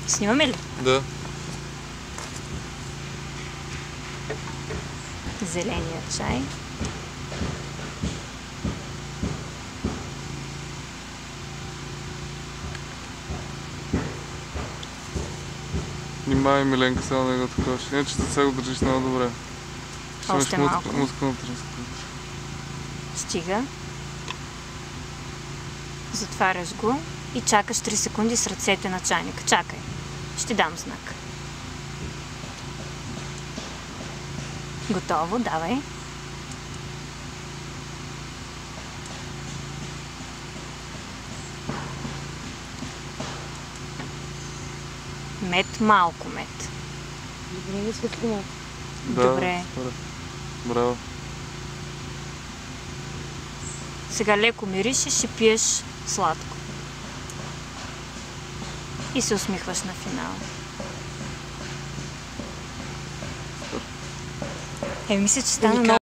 Снимаме ли? Да. Зеления чай. Внимавай, Миленка, само да го такова. Иначе за сега го държиш много добре. Още малко. Мускулната разкръвка. Стига. Затваряш го и чакаш 3 секунди с ръцете на чайника. Чакай. Ще дам знак. Готово, давай. Мед, малко мед. Добре ли светлина? Да, Добре. Браво. Сега леко миришеш и пиеш сладко. И се усмихваш на финала. Мисля, че стана много